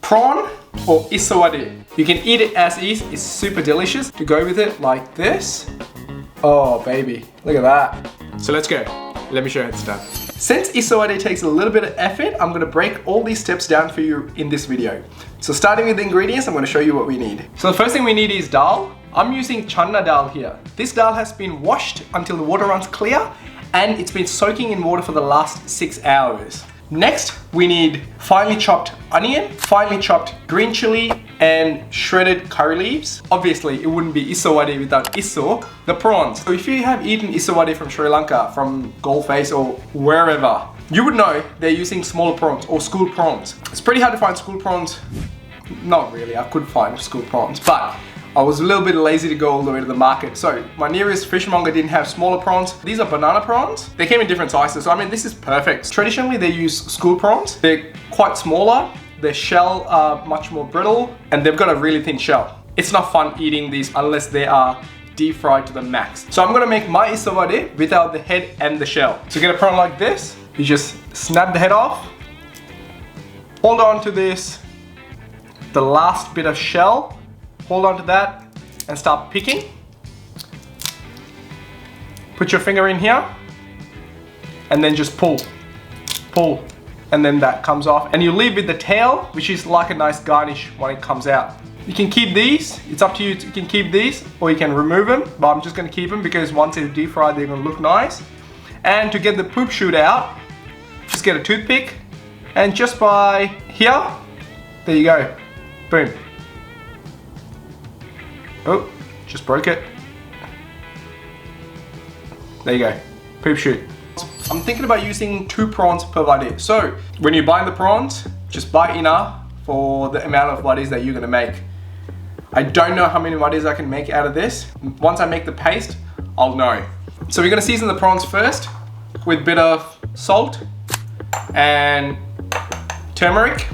prawn or Isso Wade. You can eat it as is, it's super delicious. To go with it like this. Oh baby, look at that. So let's go, let me show you how it's done. Since Isso Wade takes a little bit of effort, I'm gonna break all these steps down for you in this video. So starting with the ingredients, I'm gonna show you what we need. So the first thing we need is dal. I'm using chana dal here. This dal has been washed until the water runs clear and it's been soaking in water for the last 6 hours. Next, we need finely chopped onion, finely chopped green chili, and shredded curry leaves. Obviously, it wouldn't be Isso Wade without Isso, the prawns. So if you have eaten Isso Wade from Sri Lanka, from Goldface or wherever, you would know they're using smaller prawns or school prawns. It's pretty hard to find school prawns. Not really, I could find school prawns, but I was a little bit lazy to go all the way to the market. So my nearest fishmonger didn't have smaller prawns. These are banana prawns. They came in different sizes. So I mean, this is perfect. Traditionally, they use school prawns. They're quite smaller. Their shell are much more brittle and they've got a really thin shell. It's not fun eating these unless they are deep fried to the max. So I'm gonna make my Isso Wade without the head and the shell. To get a prawn like this, you just snap the head off, hold on to this, the last bit of shell, hold on to that and start picking. Put your finger in here and then just pull, pull, and then that comes off. And you leave with the tail, which is like a nice garnish when it comes out. You can keep these, it's up to you, you can keep these or you can remove them, but I'm just gonna keep them because once they're deep fried, they're gonna look nice. And to get the poop shoot out, just get a toothpick and just by here, there you go, boom. Oh, just broke it. There you go, poop shoot. I'm thinking about using 2 prawns per wade. So when you buy the prawns, just buy enough for the amount of wades that you're gonna make. I don't know how many wades I can make out of this. Once I make the paste, I'll know. So we're gonna season the prawns first with a bit of salt and turmeric.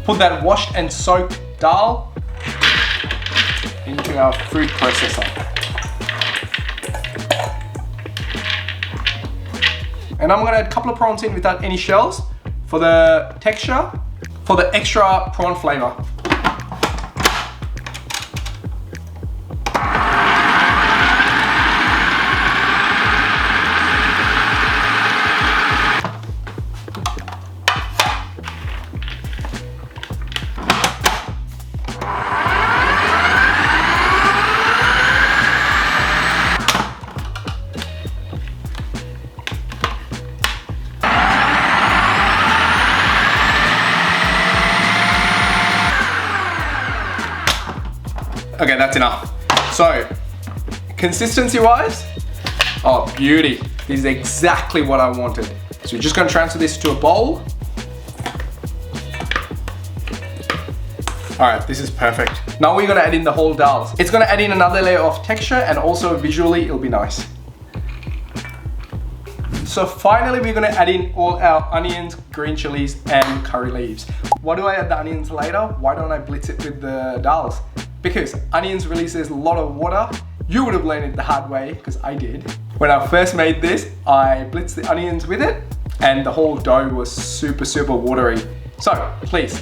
Put that washed and soaked dal into our food processor. And I'm gonna add a couple of prawns in without any shells for the texture, for the extra prawn flavor. Okay, that's enough. So, consistency wise, oh beauty. This is exactly what I wanted. So we're just gonna transfer this to a bowl. All right, this is perfect. Now we're gonna add in the whole dals. It's gonna add in another layer of texture and also visually it'll be nice. So finally we're gonna add in all our onions, green chilies and curry leaves. Why do I add the onions later? Why don't I blitz it with the dals? Because onions releases a lot of water. You would have learned it the hard way, because I did. When I first made this, I blitzed the onions with it and the whole dough was super, super watery. So please,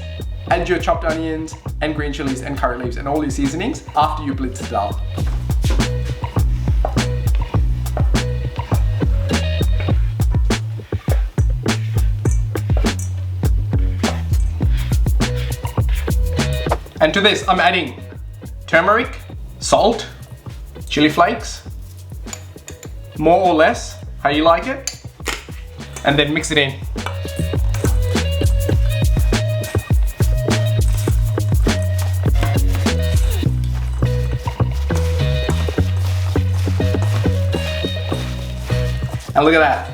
add your chopped onions and green chilies and curry leaves and all your seasonings after you blitz the dal. And to this, I'm adding turmeric, salt, chili flakes, more or less, how you like it, and then mix it in. And look at that.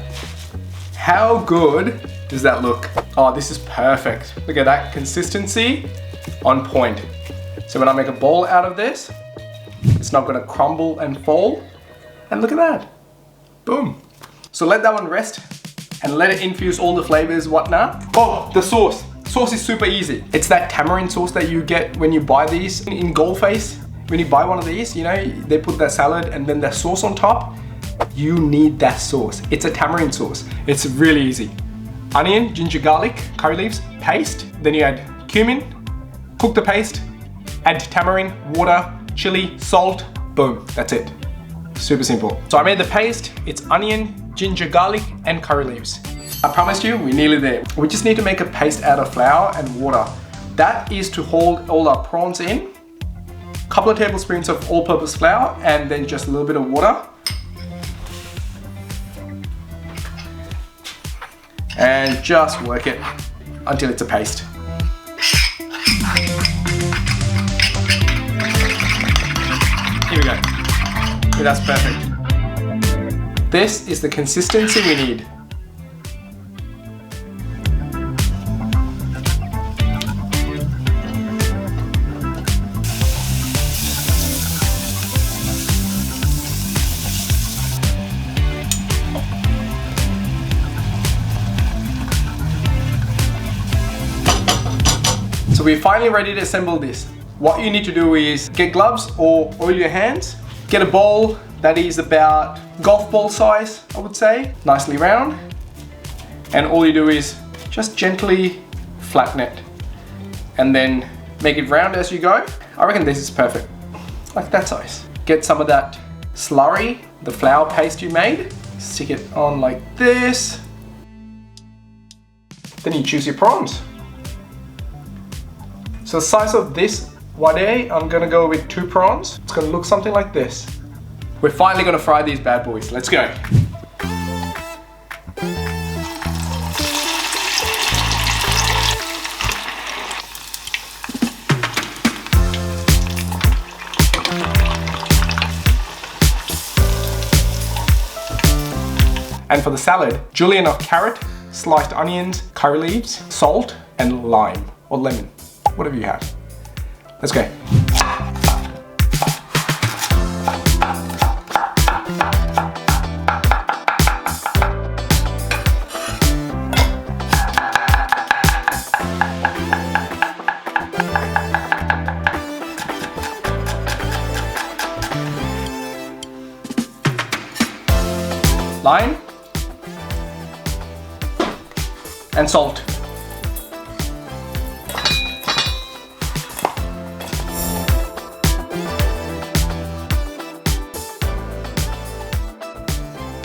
How good does that look? Oh, this is perfect. Look at that consistency, on point. So when I make a bowl out of this, it's not gonna crumble and fall. And look at that, boom. So let that one rest and let it infuse all the flavors, whatnot. Oh, the sauce. Sauce is super easy. It's that tamarind sauce that you get when you buy these in Goldface. When you buy one of these, you know, they put that salad and then that sauce on top. you need that sauce. It's a tamarind sauce. It's really easy. Onion, ginger, garlic, curry leaves, paste. Then you add cumin, cook the paste, add tamarind, water, chili, salt, boom, that's it. Super simple. So I made the paste. It's onion, ginger, garlic, and curry leaves. I promised you, we're nearly there. We just need to make a paste out of flour and water. That is to hold all our prawns in. Couple of tablespoons of all-purpose flour and then just a little bit of water. And just work it until it's a paste. Here we go. Okay, that's perfect. This is the consistency we need. So we're finally ready to assemble this. What you need to do is get gloves or oil your hands. Get a bowl that is about golf ball size, I would say. Nicely round. And all you do is just gently flatten it. And then make it round as you go. I reckon this is perfect. Like that size. Get some of that slurry, the flour paste you made. Stick it on like this. Then you choose your prawns. So the size of this wade, I'm gonna go with 2 prawns. It's gonna look something like this. We're finally gonna fry these bad boys. Let's go. And for the salad, julienne of carrot, sliced onions, curry leaves, salt, and lime, or lemon. Whatever you have. Let's go. Lime and salt.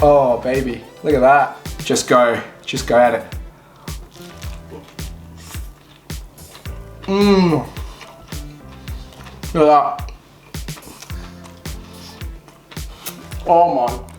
Oh baby, look at that. Just go at it. Mmm. Look at that. Oh my